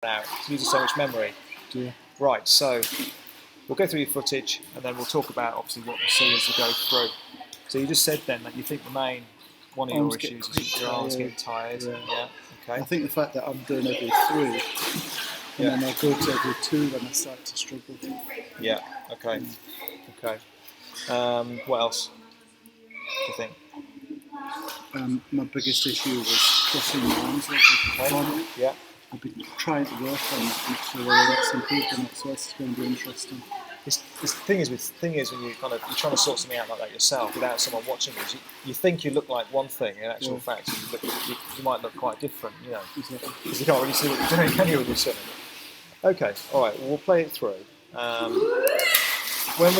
out. It's using so much memory. Yeah. Right, so we'll go through your footage and then we'll talk about obviously what we see as we go through. So you just said then that you think the main one of your issues is your arms getting tired. Yeah. Okay. I think the fact that I'm doing every 3 and then I go to every 2 when I start to struggle. Yeah. Okay. Okay. What else do you think? My biggest issue was crossing my arms over the body. Yeah. I've been trying to work on that, not sure whether that's improved or not, so it's going to be interesting. The thing is when you're trying to sort something out like that yourself without someone watching you think you look like one thing, in actual fact you might look quite different, you know, because you can't really see what you're doing, can you, with your swimming? Okay, all right, well, we'll play it through. When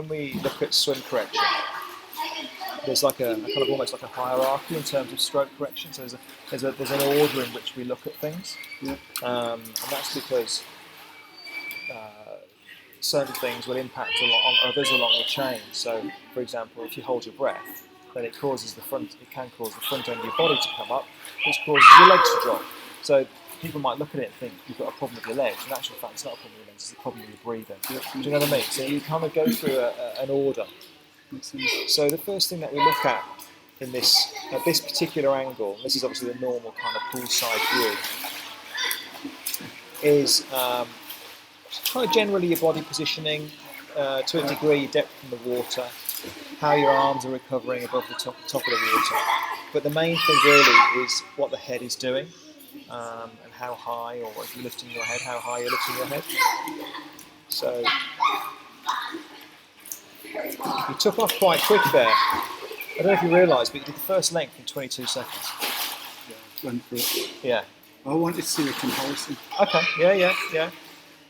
we look at swim correction, there's like a kind of almost like a hierarchy in terms of stroke correction. So there's an order in which we look at things, and that's because certain things will impact on others along the chain. So, for example, if you hold your breath, then it can cause the front end of your body to come up, which causes your legs to drop. So people might look at it and think you've got a problem with your legs. In actual fact, it's not a problem with your legs; it's a problem with your breathing. Do you know what I mean? So you kind of go through an order. So the first thing that we look at at this particular angle, and this is obviously the normal kind of poolside view, is kind of generally your body positioning, to a degree your depth in the water, how your arms are recovering above the top of the water. But the main thing really is what the head is doing, and how high, or if you're lifting your head, how high you're lifting your head. So you took off quite quick there. I don't know if you realised, but you did the first length in 22 seconds. Yeah, went for it. Yeah. I wanted to see a comparison. Okay. Yeah.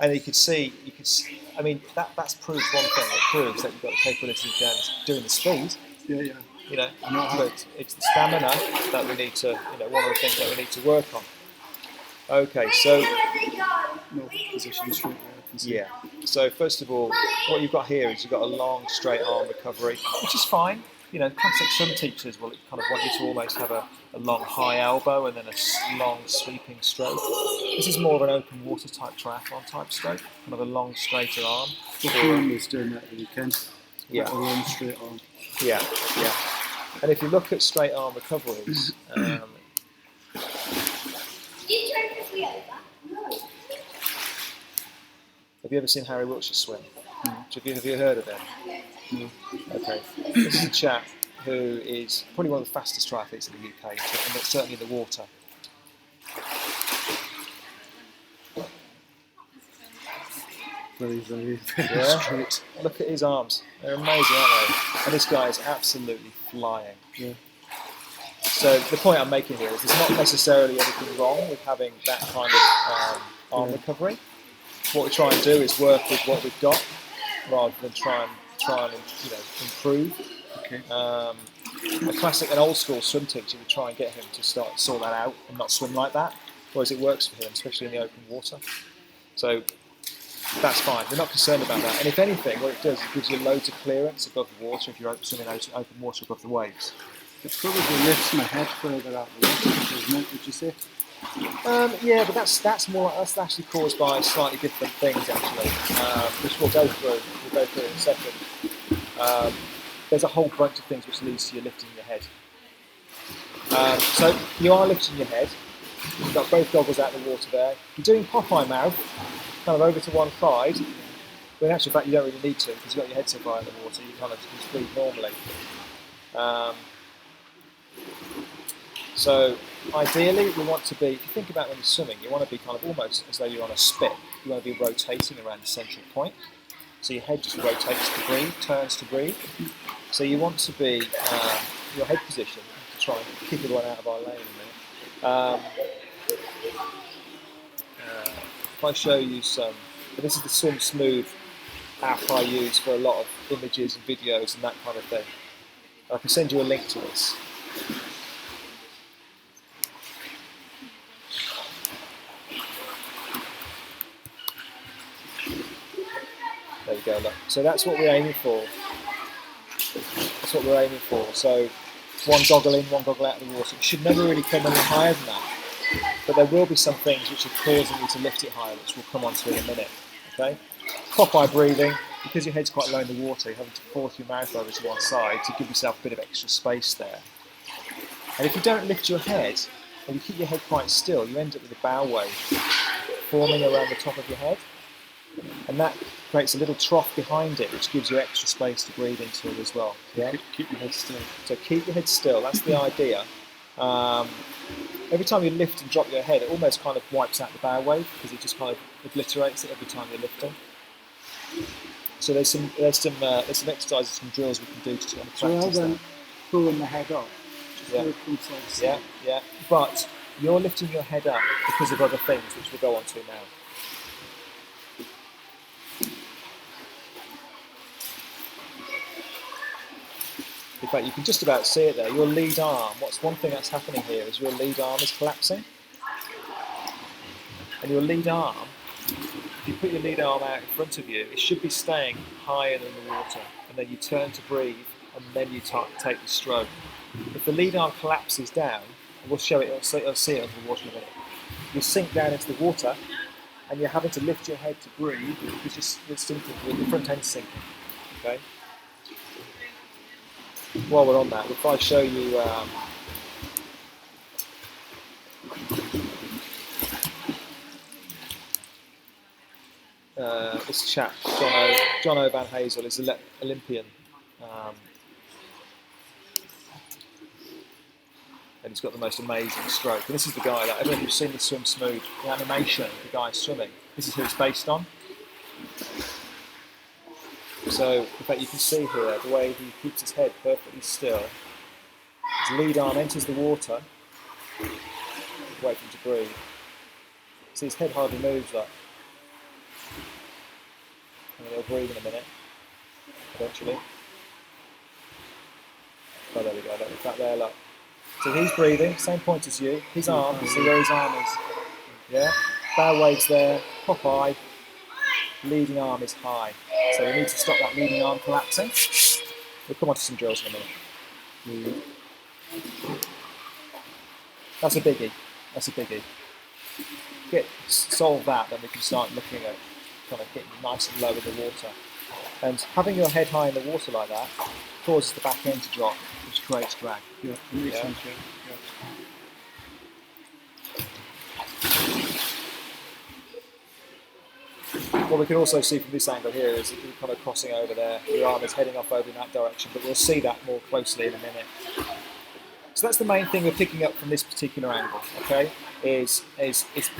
And you could see. I mean, that's proves one thing. It proves that you've got the capability of doing the speed. Yeah. You know, but it's the stamina that we need to. One of the things that we need to work on. Okay, so No position straight there. I can see. Yeah. So first of all, what you've got here is you've got a long straight arm recovery, which is fine. Classic swim teachers will kind of want you to almost have a long high elbow and then a long sweeping stroke. This is more of an open water type triathlon type stroke, kind of a long straighter arm. Everyone was doing that the weekend. Yeah. A long straight arm. Yeah. And if you look at straight arm recoveries, have you ever seen Harry Wiltshire swim? No. Have you heard of him? No. Okay. This is a chap who is probably one of the fastest triathletes in the UK, and it's certainly in the water. Very straight. Look at his arms. They're amazing, aren't they? And this guy is absolutely flying. Yeah. So the point I'm making here is there's not necessarily anything wrong with having that kind of arm recovery. What we try and do is work with what we've got rather than try and improve. Okay. An old school swim teacher would try and get him to sort that out and not swim like that, whereas it works for him, especially in the open water. So that's fine. We're not concerned about that. And if anything, what it does is it gives you loads of clearance above the water if you're swimming open water above the waves. It probably lifts my head further out the water, doesn't it? Would you say? Yeah, but that's actually caused by slightly different things actually, which we'll go through in a second. There's a whole bunch of things which leads to you lifting your head. So you are lifting your head. You've got both goggles out of the water there. You're doing Popeye mouth, kind of over to one side. But in actual fact, you don't really need to because you've got your head so far in the water. You kind of just breathe normally. So ideally, we want to be, if you think about when you're swimming, you want to be kind of almost as though you're on a spit. You want to be rotating around the central point. So your head just rotates to breathe, turns to breathe. So you want to be, your head position, to try and keep everyone out of our lane in a minute. If I show you this is the Swim Smooth app I use for a lot of images and videos and that kind of thing. I can send you a link to this. There you go, look. So that's what we're aiming for. So one goggle in, one goggle out of the water. It should never really come any higher than that. but there will be some things which are causing you to lift it higher, which we'll come on to in a minute. Okay? Pop-eye breathing, because your head's quite low in the water, you're having to force your mouth over to one side to give yourself a bit of extra space there. And if you don't lift your head, and you keep your head quite still, you end up with a bow wave forming around the top of your head. And that creates a little trough behind it, which gives you extra space to breathe into as well. Yeah? Keep your head still. So keep your head still, that's the idea. Every time you lift and drop your head, it almost kind of wipes out the bow wave, because it just kind of obliterates it every time you're lifting. So there's some exercises, some drills we can do to kind of So rather practice than that. pulling the head off, just Yeah. move from side to side. Yeah. But you're lifting your head up because of other things, which we'll go on to now. In fact, you can just about see it there. Your lead arm, what's one thing that's happening here is your lead arm is collapsing. And your lead arm, if you put your lead arm out in front of you, it should be staying higher than the water. And then you turn to breathe, and then you take the stroke. If the lead arm collapses down, and we'll show it, you'll see it under the water in a minute, you sink down into the water, and you're having to lift your head to breathe, because you're sinking, your front end's sinking. Okay? While we're on that, if I show you this chap, John O. Van Hazel, is an Olympian, and he's got the most amazing stroke. And this is the guy that everyone who's seen the Swim Smooth, the animation of the guy swimming, this is who it's based on. So, in fact, you can see here the way he keeps his head perfectly still. His lead arm enters the water, wait for him to breathe. See, his head hardly moves up. And he'll breathe in a minute, eventually. Oh, there we go, look, back there, look. So he's breathing, same point as you. His arm, you see where his arm is. Yeah? Bow waves there, pop eye. Leading arm is high. So we need to stop that leading arm collapsing. We'll come on to some drills in a minute. That's a biggie. Solve that, then we can start looking at kind of getting nice and low in the water. And having your head high in the water like that causes the back end to drop, which creates drag. Yeah, makes sense, yeah. What we can also see from this angle here is you're kind of crossing over there. Your arm is heading off over in that direction, but we'll see that more closely in a minute. So that's the main thing we're picking up from this particular angle, okay? Is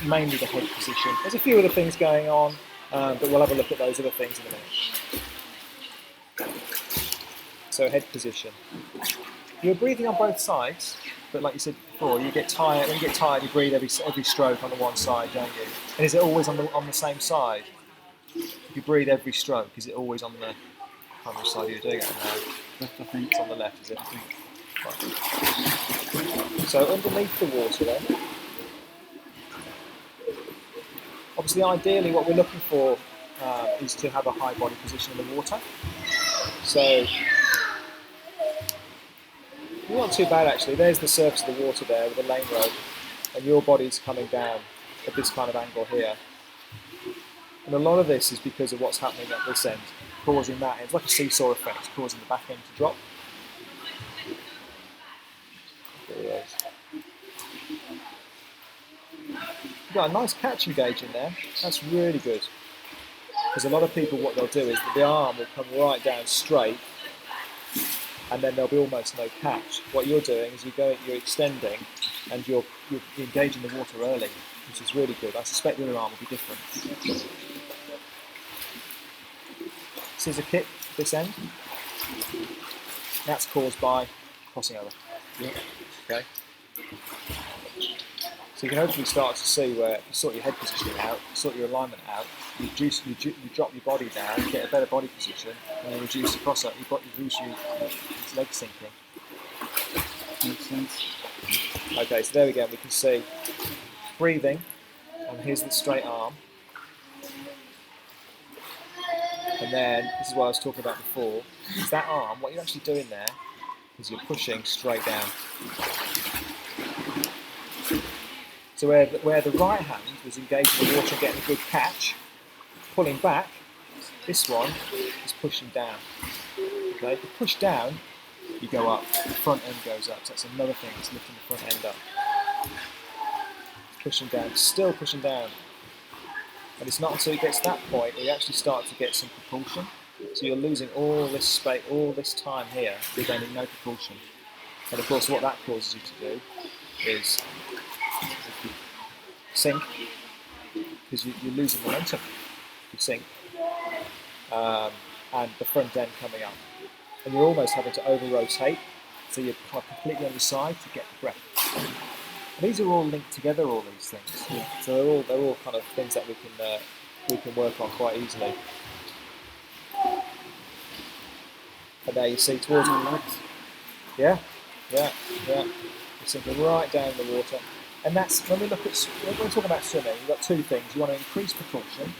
mainly the head position. There's a few other things going on, but we'll have a look at those other things in a minute. So head position. You're breathing on both sides, but like you said before, you get tired. When you get tired, you breathe every stroke on the one side, don't you? And is it always on the same side? If you breathe every stroke, is it always on the which side you're doing it now? Left, I think. It's on the left, is it? Right. So underneath the water then, obviously ideally what we're looking for is to have a high body position in the water. So not too bad actually. There's the surface of the water there with the lane rope, and your body's coming down at this kind of angle here. And a lot of this is because of what's happening at this end, causing that end. It's like a seesaw effect, causing the back end to drop. There he is. You've got a nice catching gauge in there. That's really good. Because a lot of people, what they'll do is that the arm will come right down straight, and then there'll be almost no catch. What you're doing is you're extending, and you're engaging the water early, which is really good. I suspect the other arm will be different. Scissor kick this end. That's caused by crossing over. Yeah. Okay. So you can hopefully start to see where you sort your head positioning out, sort your alignment out, you drop your body down, you get a better body position, and then reduce the crossover. You reduce your leg sinking. Makes sense. Okay, so there we go. We can see breathing, and here's the straight arm. And then, this is what I was talking about before, is that arm, what you're actually doing there is you're pushing straight down. So where the right hand was engaging the water and getting a good catch, pulling back, this one is pushing down. Okay, if you push down, you go up, the front end goes up. So that's another thing, it's lifting the front end up. Pushing down, still pushing down. And it's not until you get to that point where you actually start to get some propulsion. So you're losing all this space, all this time here, you're gaining no propulsion. And of course what that causes you to do is sink, because you're losing momentum. You sink. And the front end coming up. And you're almost having to over-rotate, so you're kind of completely on the side to get the breath. And these are all linked together, all these things. Yeah. So they're all kind of things that we can work on quite easily. And there you see towards the legs. Yeah. You're sinking right down in the water. And that's when we talk about swimming, you've got two things. You want to increase propulsion,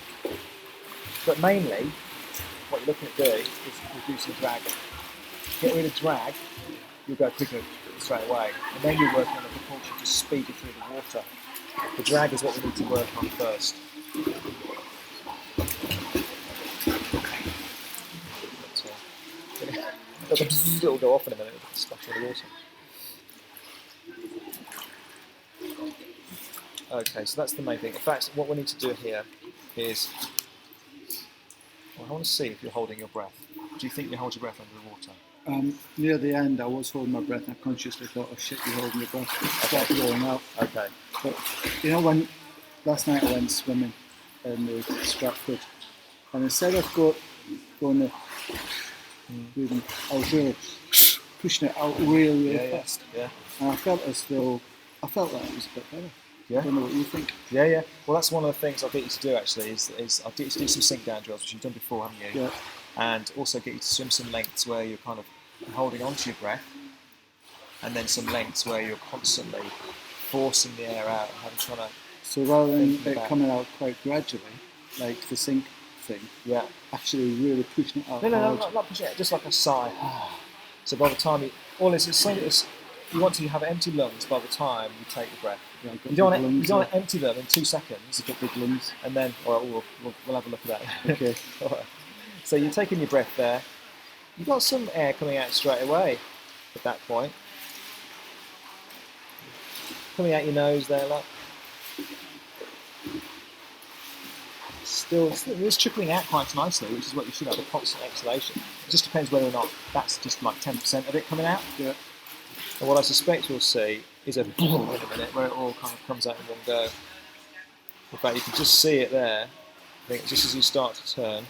but mainly what you're looking at doing is reducing drag. Get rid of drag, you'll go quicker straight away. And then you're working on the propulsion to speed you through the water. The drag is what we need to work on first. It'll go off in a minute, it'll splash in the water. Okay, so that's the main thing. In fact, what we need to do here is, I want to see if you're holding your breath. Do you think you hold your breath under the water? Near the end, I was holding my breath and I consciously thought, oh shit, you're holding your breath. I started going out. Okay. But, you know, when last night I went swimming in the Stratford, and instead of going there, I was really pushing it out really fast. Yeah. And I felt like it was a bit better. Yeah. I don't know what you think. Yeah. Well, that's one of the things I'll get you to do actually. Is I'll get you to do some sink down drills, which you've done before, haven't you? Yeah. And also get you to swim some lengths where you're kind of holding on to your breath, and then some lengths where you're constantly forcing the air out and trying to. So rather than it coming out quite gradually, like the sink thing, actually really pushing it out. No, not pushing it, just like a sigh. So by the time you want to have empty lungs by the time you take the breath. Yeah, you don't want to empty them in 2 seconds. You've got big lungs. And then, all right, we'll have a look at that. Okay. All right. So you're taking your breath there. You've got some air coming out straight away at that point. Coming out your nose there, look. Still, it's trickling out quite nicely, which is what you should have, a constant exhalation. It just depends whether or not that's just like 10% of it coming out. Yeah. And what I suspect we'll see is a boom in a minute where it all kind of comes out in one go. In fact, you can just see it there. I think just as you start to turn,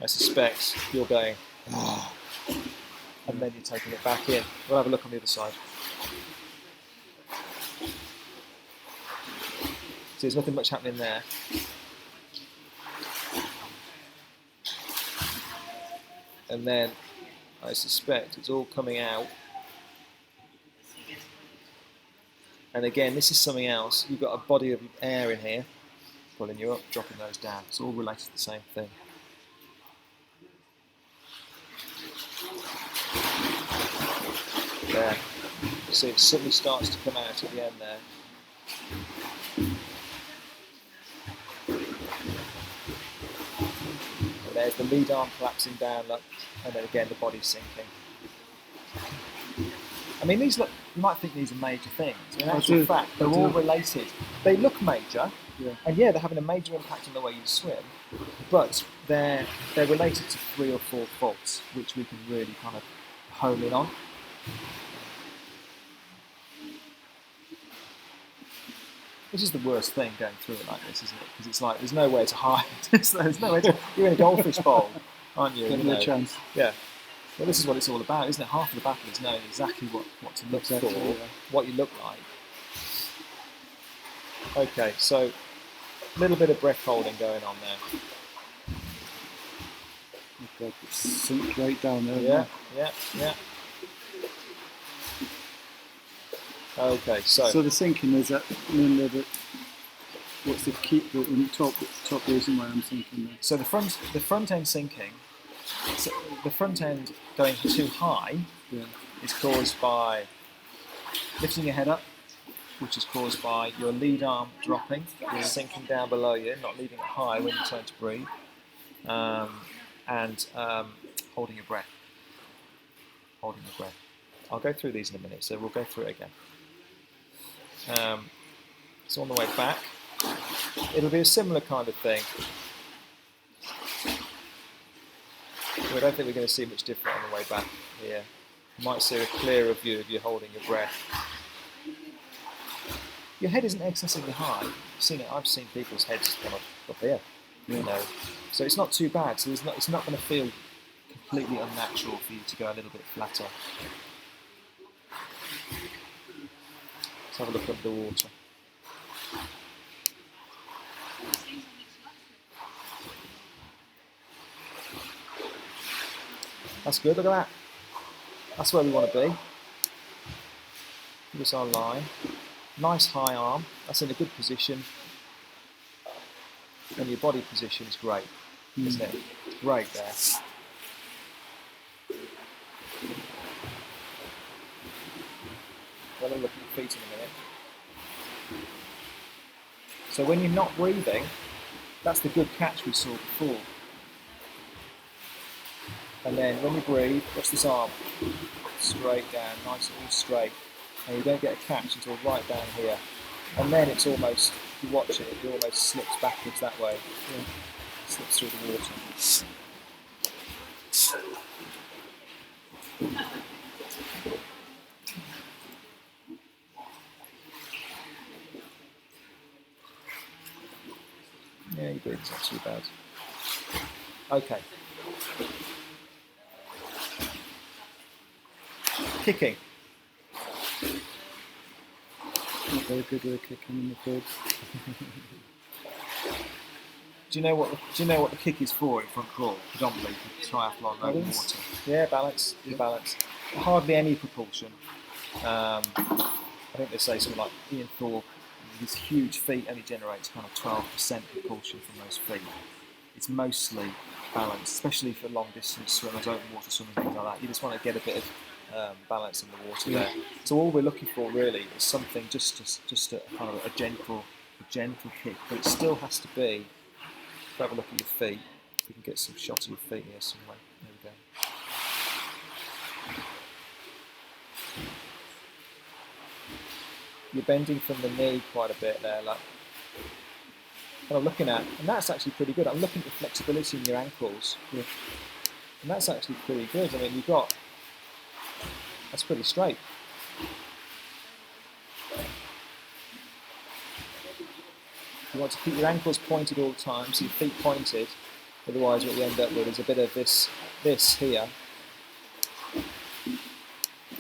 I suspect you're going, and then you're taking it back in. We'll have a look on the other side. See, there's nothing much happening there. And then I suspect it's all coming out. And again, this is something else. You've got a body of air in here, pulling you up, dropping those down. It's all related to the same thing. There. See, it suddenly starts to come out at the end there. And there's the lead arm collapsing down, look, and then again the body's sinking. I mean, these look. You might think these are major things. In actual fact, they're all related. They look major, and they're having a major impact on the way you swim. But they're related to 3 or 4 faults, which we can really kind of hone in on. This is the worst thing going through it like this, isn't it? Because it's like there's nowhere to hide. There's nowhere to. You're in a goldfish bowl, aren't you? No chance. Yeah. Well, this is what it's all about, isn't it? Half of the battle is knowing exactly what to look for, what you look like. Okay, so a little bit of breath holding going on there. Okay, sink right down there. Yeah. Okay, so the sinking is that mainly what's the key? The top reason why I'm sinking there. So the front end sinking. So the front end going too high is caused by lifting your head up, which is caused by your lead arm dropping, sinking down below you, not leaving it high when you turn to breathe, and holding your breath. Holding your breath. I'll go through these in a minute, so we'll go through it again. So on the way back, it'll be a similar kind of thing. I don't think we're going to see much different on the way back here. You might see a clearer view of you holding your breath. Your head isn't excessively high. I've seen people's heads come up here, you know. So it's not too bad. So it's not going to feel completely unnatural for you to go a little bit flatter. Let's have a look under the water. That's good, look at that. That's where we want to be. This our line. Nice high arm, that's in a good position. And your body position is great, isn't it? It's great there. We'll have a look at your feet in a minute. So when you're not breathing, that's the good catch we saw before. And then when you breathe, watch this arm. Straight down, nice and straight. And you don't get a catch until right down here. And then it's almost, if you watch it, it almost slips backwards that way. Yeah. Slips through the water. Yeah, your breathing's not too bad. Okay. Kicking. Not very good with kicking in the field. Do you know what the kick is for in front crawl? Predominantly for triathlon over water. Yeah, balance. Yeah. Balance. Hardly any propulsion. I think they say something like Ian Thorpe, his huge feet only generates kind of 12% propulsion from those feet. It's mostly balance, especially for long distance swimmers, open water swimmers, things like that. You just want to get a bit of balance in the water there. So all we're looking for really is something just a kind of a gentle kick, but it still has to be. Have a look at your feet. We can get some shots of your feet here somewhere. There we go. You're bending from the knee quite a bit there, like. And I'm looking at, and that's actually pretty good. I'm looking at the flexibility in your ankles, and that's actually pretty good. I mean, you've got. That's pretty straight. You want to keep your ankles pointed all the time, so your feet pointed. Otherwise, what you end up with is a bit of this here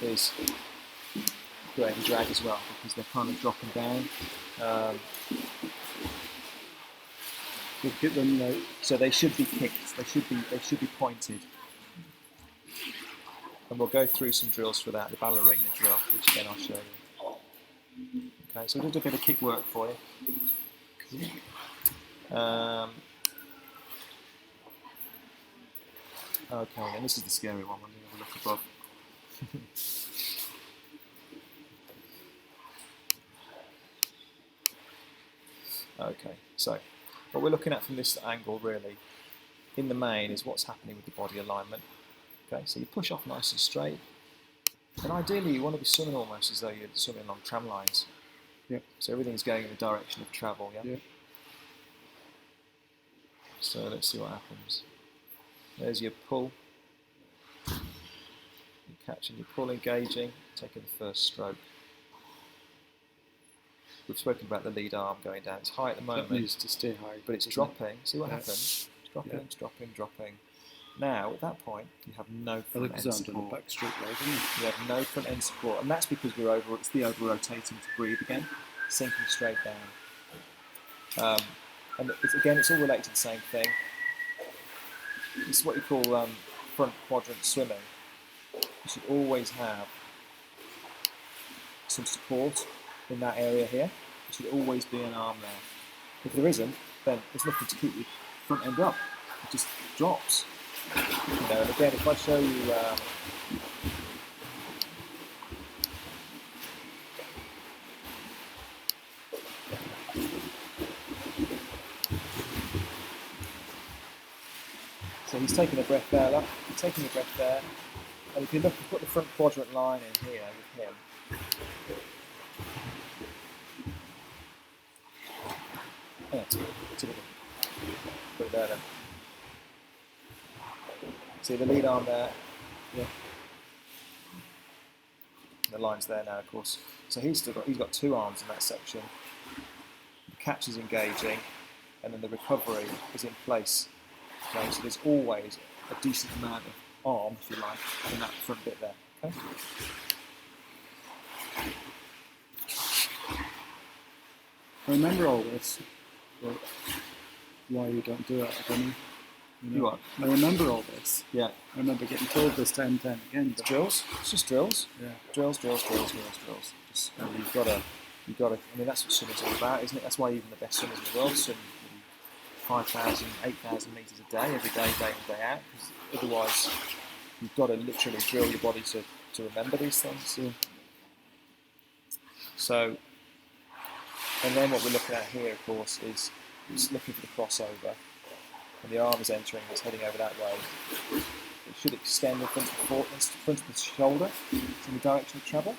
is creating drag as well because they're kind of dropping down. You kick them out. So they should be kicked. They should be pointed. And we'll go through some drills for that, the ballerina drill, which again I'll show you. Okay, so we'll do a bit of kick work for you. Okay, and this is the scary one. We'll have a look above. Okay, so what we're looking at from this angle really, in the main, is what's happening with the body alignment. Okay, so you push off nice and straight, and ideally you want to be swimming almost as though you're swimming along tram lines. Yeah. So everything's going in the direction of travel. Yeah. So let's see what happens. There's your pull. You're catching your pull, engaging, taking the first stroke. We've spoken about the lead arm going down. It's high at the moment. It needs to stay high, but it's dropping. See what happens? It's dropping, it's dropping, dropping. Now, at that point, you have no front end support. Backstroke leg, isn't it? You have no front end support, and that's because it's the over rotating to breathe again, sinking straight down. And it's all related to the same thing. It's what you call front quadrant swimming. You should always have some support in that area here. There should always be an arm there. If there isn't, then there's nothing to keep your front end up. It just drops. And again, if I show you So he's taking a breath there, look. He's taking a breath there. And if you look, put the front quadrant line in here with him. Yeah, typical. Put it there then. See the lead arm there? Yeah. The line's there now, of course. So he's got two arms in that section. The catch is engaging, and then the recovery is in place. Okay, so there's always a decent amount of arm, if you like, in that front bit there. Okay. I remember all this, but why you don't do it, I don't know. You what? I remember all this. Yeah. I remember getting told this time and time again. But Drills. It's just drills. Yeah. Drills. Just, and you've got to. I mean, that's what swimming's all about, isn't it? That's why even the best swimmers in the world swim 5,000, 8,000 metres a day, every day in, day out. Because otherwise, you've got to literally drill your body to remember these things. Yeah. So, and then what we're looking at here, of course, is just looking for the crossover. And the arm is entering, it's heading over that way. It should extend in front of the shoulder in the direction of travel.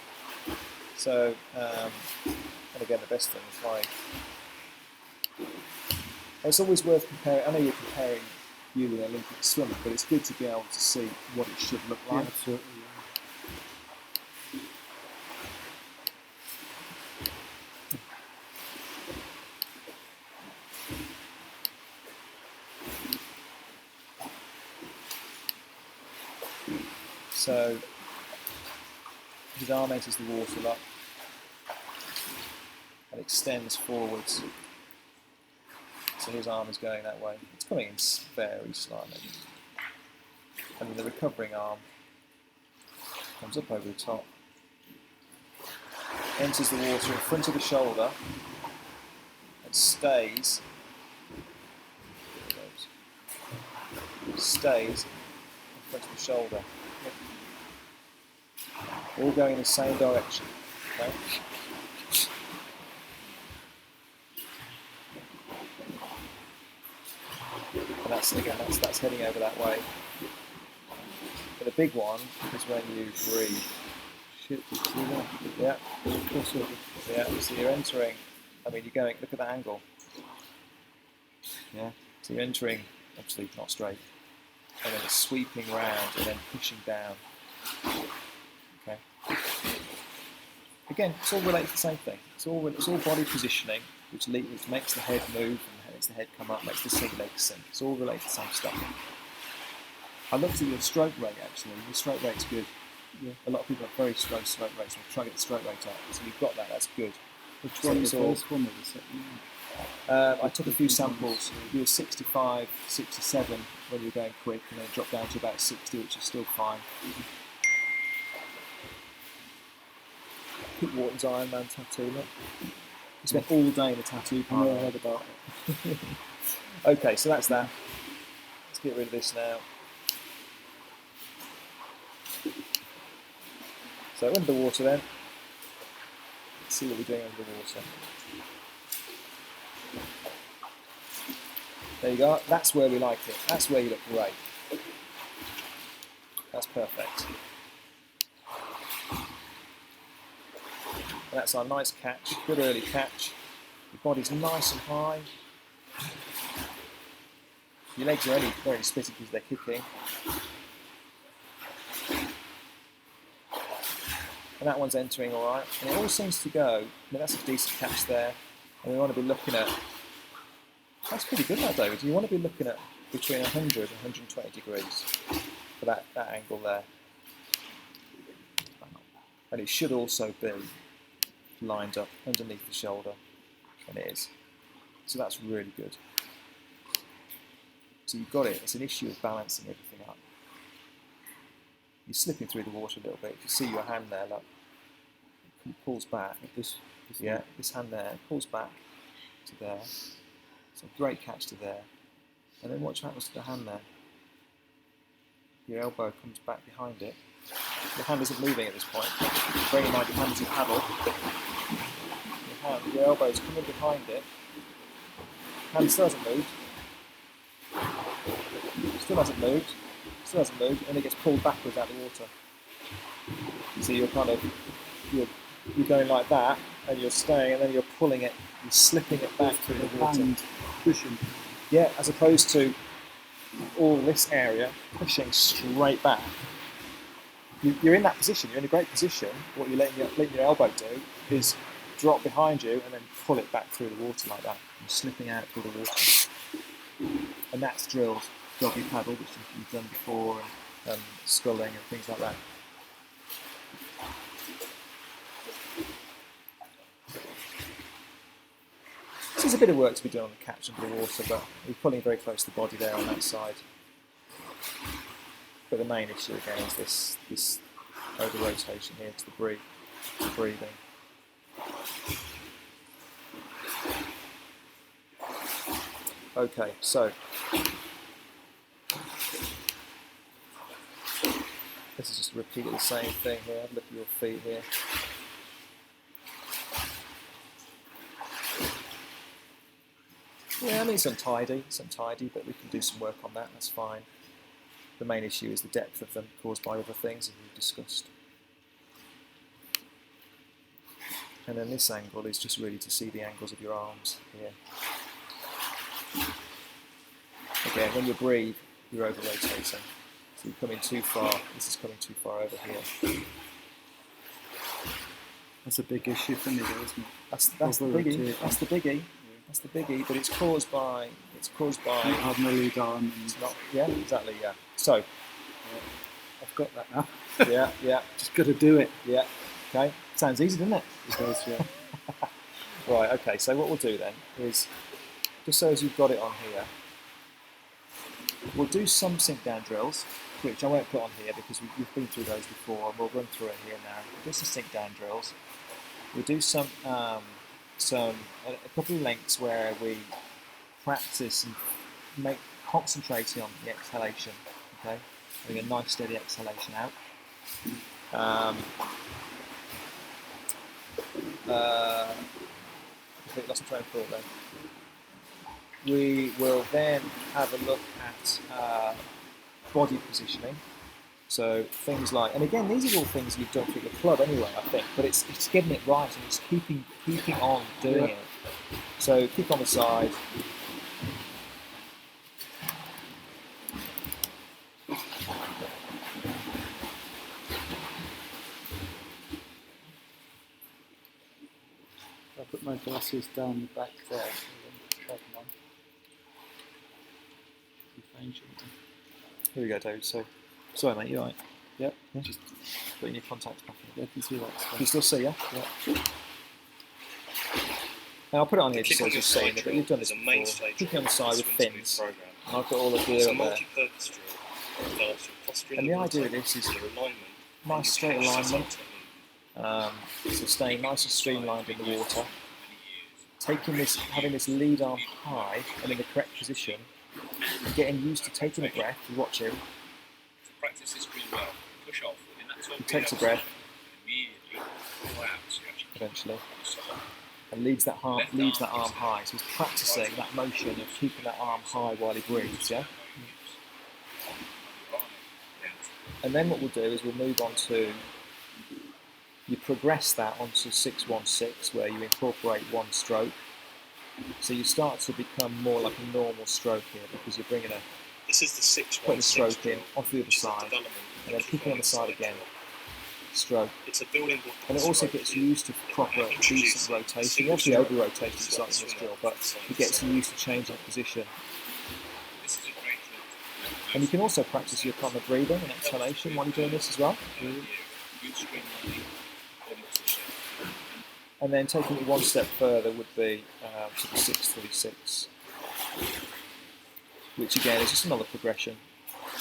So, and again, the best thing is like, it's always worth comparing. I know you're comparing you with an Olympic swimmer, but it's good to be able to see what it should look like. Yeah, absolutely. So his arm enters the water lock and extends forwards. So his arm is going that way. It's coming in very slightly. And then the recovering arm comes up over the top, enters the water in front of the shoulder and stays in front of the shoulder. All going in the same direction. Okay? And that's heading over that way. But the big one is when you breathe. Shit, see that? Yeah. Yeah. So you're entering. I mean, you're going. Look at the angle. Yeah. So you're entering, obviously not straight, and then it's sweeping round and then pushing down. Okay. Again, it's all related to the same thing. It's all body positioning, which makes the head move and makes the head come up, makes the legs sink. It's all related to the same stuff. I looked at your stroke rate actually. Your stroke rate's good. Yeah. A lot of people have very slow stroke rates. So try to get the stroke rate up. So you've got that. That's good. Which one is the first one or the second one? I took a few samples. You were 65, 67 when you were going quick, and then it dropped down to about 60, which is still fine. Pete Wharton's Iron Man tattoo, look. He spent all day in the tattoo I know I parlour. heard about it. Okay, so that's that. Let's get rid of this now. So under the water then. Let's see what we're doing under the water. There you go. That's where we like it. That's where you look great. That's perfect. And that's our nice catch, good early catch. Your body's nice and high. Your legs are only very splitted because they're kicking. And that one's entering all right. And it all seems to go. I mean, that's a decent catch there. And we want to be looking at, that's pretty good now, David. You want to be looking at between 100 and 120 degrees for that angle there. And it should also be lined up underneath the shoulder, and it is. So that's really good. So you've got it. It's an issue of balancing everything up. You're slipping through the water a little bit. If you see your hand there, look, it pulls back. This hand there pulls back to there. It's a great catch to there. And then watch what happens to the hand there. Your elbow comes back behind it. The hand isn't moving at this point. Bearing in mind your hand is a paddle. Your elbow's coming behind it. Hand still hasn't moved. Still still hasn't moved, and it gets pulled backwards out of the water. So you're kind of you're going like that, and you're staying, and then you're pulling it, you're slipping it back through the water. Hand pushing. Yeah, as opposed to all this area pushing straight back. You're in that position. You're in a great position. What you're letting your elbow do is drop behind you and then pull it back through the water like that, and slipping out through the water. And that's drills, doggy paddle, which you've done before, and sculling and things like that. So there's a bit of work to be done on the catch under the water, but we're pulling very close to the body there on that side. But the main issue again is this over rotation here to the breathing. Okay, so this is just repeating the same thing here. Look at your feet here. Yeah, I mean some tidy, but we can do some work on that. That's fine. The main issue is the depth of them caused by other things, as we've discussed. And then this angle is just really to see the angles of your arms here. Again, when you breathe, you're over rotating. So you're coming too far. This is coming too far over here. That's a big issue for me, though, isn't it? That's the biggie. That's the biggie. That's the biggie. But it's caused by. Not having a lead arm. It's not. Yeah, exactly. Yeah. So I've got that now. yeah. Just got to do it. Yeah. Okay. Sounds easy, doesn't it? It does, yeah. Right. Okay. So what we'll do then is, just so as you've got it on here, we'll do some sink down drills, which I won't put on here because we've been through those before, and we'll run through it here now. We'll do some sink down drills. We'll do some a couple of lengths where we practice and concentrating on the exhalation. Okay, having a nice steady exhalation out. I think that's a train thought then. We will then have a look at body positioning. So things like, and again, these are all things you've done through the club anyway, I think, but it's getting it right and it's keeping on doing it. So kick on the side. I'll put my glasses down the back there. So on. Here we go, David. So, sorry, mate. You all right? Yep. Yeah. Just putting your contacts back in. Yeah, I can see that. Can you still see? Yeah. Yeah. Now I'll put it on here just so you're seeing it, but you've done this before. Kicking on the side with fins, and I've got all the gear up there. And the idea of this is nice straight alignment, so staying nice and streamlined in the water. Having this lead arm high and in the correct position, and getting used to taking a breath. You watch him. He takes a breath. Eventually, and leads that arm high. So he's practicing that motion of keeping that arm high while he breathes. Yeah. And then what we'll do is we'll move on to. You progress that onto 6-1-6, where you incorporate one stroke. So you start to become more like a normal stroke here because you're bringing putting a stroke in off the other side, and then kicking on the side again, stroke. And it also gets you used to proper, decent rotation. You obviously over-rotation slightly in this drill, but it gets you used to changing position. And you can also practice your kind of breathing and exhalation while you're doing this as well. And then taking it one step further would be to the 6-3-6, which again is just another progression.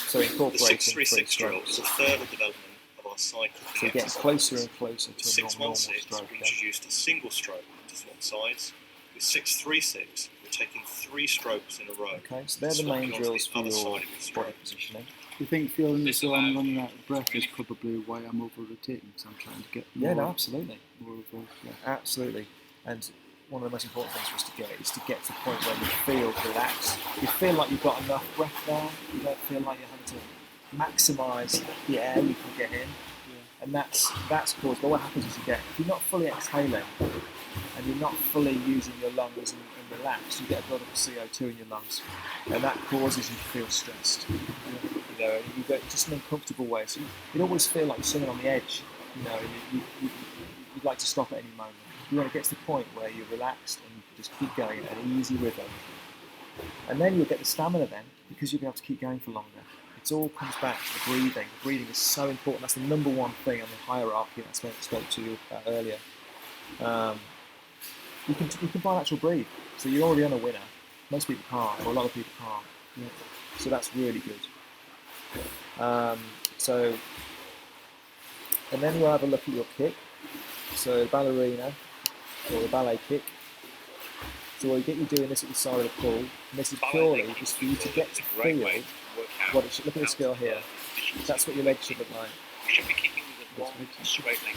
So incorporating three strokes. The further development of our cycle. So you're getting closer and closer to a normal 6-1-6, stroke. we introduced a single stroke to swap sides. With 6-3-6, we're taking 3 strokes in a row. Okay, so they're the main drills for your body positioning. Do you think feeling as though I'm running out of breath is probably why I'm over rotating? Because I'm trying to get more, Yeah, no, absolutely. more of a, yeah. Absolutely. And one of the most important things for us to get is to get to the point where you feel relaxed. You feel like you've got enough breath there. You don't feel like you're having to maximise the air you can get in. And that's caused by what happens is if you're not fully exhaling and you're not fully using your lungs and relaxed, you get a build-up of CO2 in your lungs, and that causes you to feel stressed. You know, and you go just in an uncomfortable way. So you'd always feel like you're sitting on the edge. You know, you'd like to stop at any moment. You want to get to the point where you're relaxed and you can just keep going at an easy rhythm. And then you'll get the stamina then, because you'll be able to keep going for longer. It all comes back to the breathing. Breathing is so important. That's the number one thing on the hierarchy that I spoke to you about earlier. You can bilateral breathe. So you're already on a winner. Most people can't, or a lot of people can't. Yeah. So that's really good. And then we'll have a look at your kick. So the ballerina, or the ballet kick. So we'll get you doing this at the side of the pool. And this is purely just for you to get to feel what it should. Look at this girl here. That's what your legs should look like. You should be kicking with a long, straight leg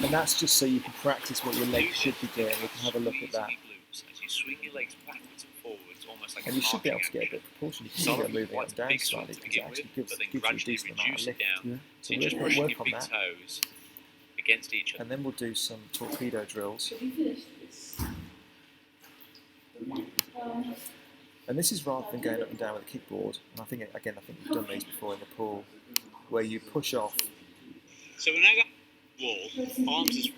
and that's just so you can practice what your legs should be doing. We can have a look at that. As you swing your legs backwards and forwards, almost like and you should be able to get a bit of proportion. You can see them moving up and down slightly because it actually gives you a decent amount of lift. So we'll work on that. Against each other. And then we'll do some torpedo drills. And this is rather than going up and down with a kickboard. And I think we've done these before in the pool, where you push off. So when I go wall, arms is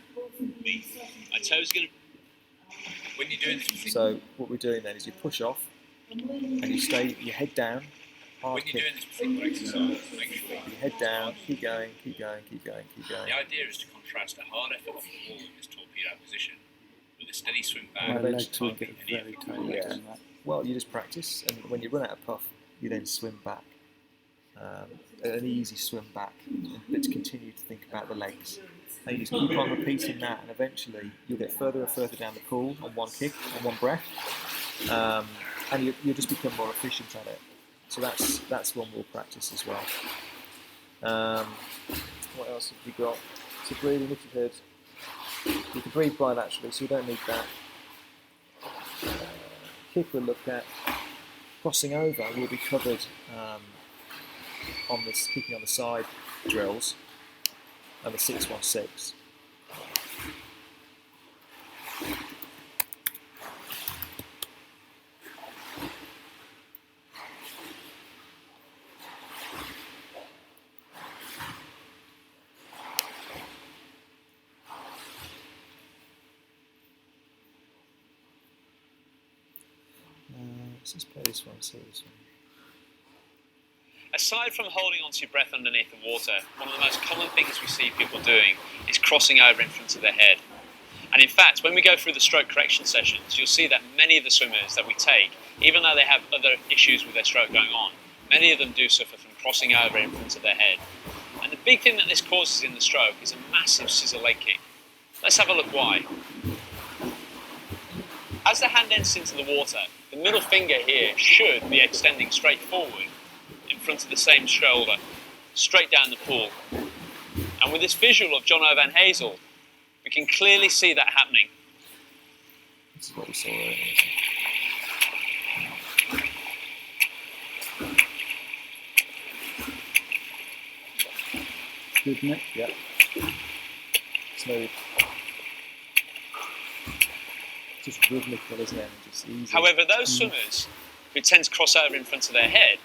me. My toes going to. When you're doing this. So what we're doing then is you push off, and you stay your head down. When you're doing this particular exercise, make sure you head down, keep going, keep going, keep going, keep going. The idea is to contrast a hard effort off the wall in this torpedo position with a steady swim back. My legs will get very tight. Yeah. Well, you just practice, and when you run out of puff, you then swim back. An easy swim back, but to continue to think about the legs. And you just keep on repeating that, and eventually you'll get further and further down the pool on one kick, on one breath, and you'll just become more efficient at it. So that's one we'll practice as well. What else have we got? So breathing with your head. You can breathe bilaterally, so you don't need that. Kick we'll look at. Crossing over will be covered on this kicking on the side drills and the 616. Let's just play this one, see this one. Aside from holding onto your breath underneath the water, one of the most common things we see people doing is crossing over in front of their head. And in fact, when we go through the stroke correction sessions, you'll see that many of the swimmers that we take, even though they have other issues with their stroke going on, many of them do suffer from crossing over in front of their head. And the big thing that this causes in the stroke is a massive scissor leg kick. Let's have a look why. As the hand enters into the water, the middle finger here should be extending straight forward in front of the same shoulder, straight down the pool. And with this visual of John O'Van Hazel, we can clearly see that happening. This is what we saw earlier. Good, isn't it? Yeah. Smooth. Just rhythmical, isn't it? Just easy. However, those swimmers who tend to cross over in front of their head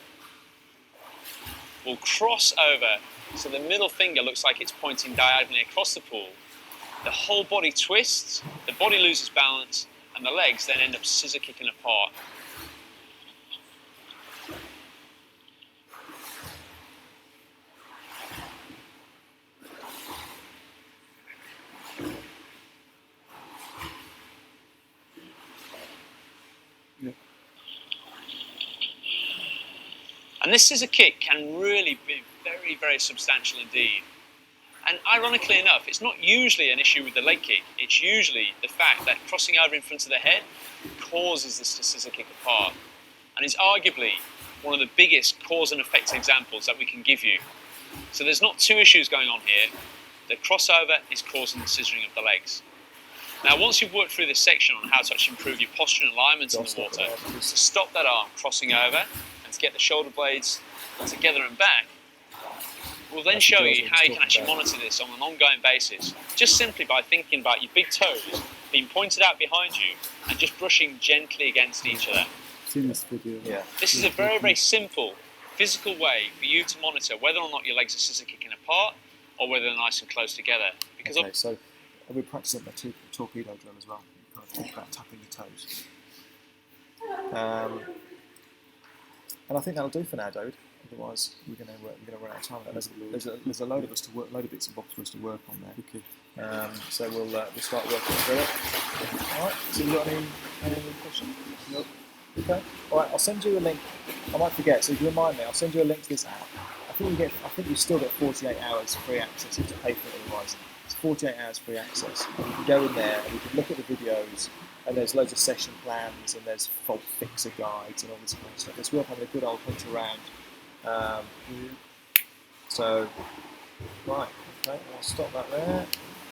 will cross over so the middle finger looks like it's pointing diagonally across the pool. The whole body twists, the body loses balance, and the legs then end up scissor kicking apart. And this scissor kick can really be very, very substantial indeed. And ironically enough, it's not usually an issue with the leg kick. It's usually the fact that crossing over in front of the head causes this to scissor kick apart. And is arguably one of the biggest cause and effect examples that we can give you. So there's not two issues going on here. The crossover is causing the scissoring of the legs. Now, once you've worked through this section on how to actually improve your posture and alignment in the water, to stop that arm crossing over and to get the shoulder blades together and back, we'll then show you how you can actually monitor this on an ongoing basis, just simply by thinking about your big toes being pointed out behind you and just brushing gently against each other. I've seen this video. Yeah. This is a very, very simple physical way for you to monitor whether or not your legs are scissor kicking apart or whether they're nice and close together. Because Okay, so we're practicing the torpedo drill as well. You kind of talk about tapping your toes. And I think that'll do for now, David. Otherwise, we're going to run out of time. There's a load of bits and bobs for us to work on there. Okay. So we'll start working through it. All right. So you got any questions? Nope. Okay. All right. I'll send you a link. I might forget, so if you remind me, I'll send you a link to this app. I think you still get 48 hours free access. You have to pay for it otherwise. It's 48 hours free access. And you can go in there and you can look at the videos. And there's loads of session plans and there's fault fixer guides and all this kind of stuff. It's worth having a good old hunt around. So, right, okay, I'll stop that there.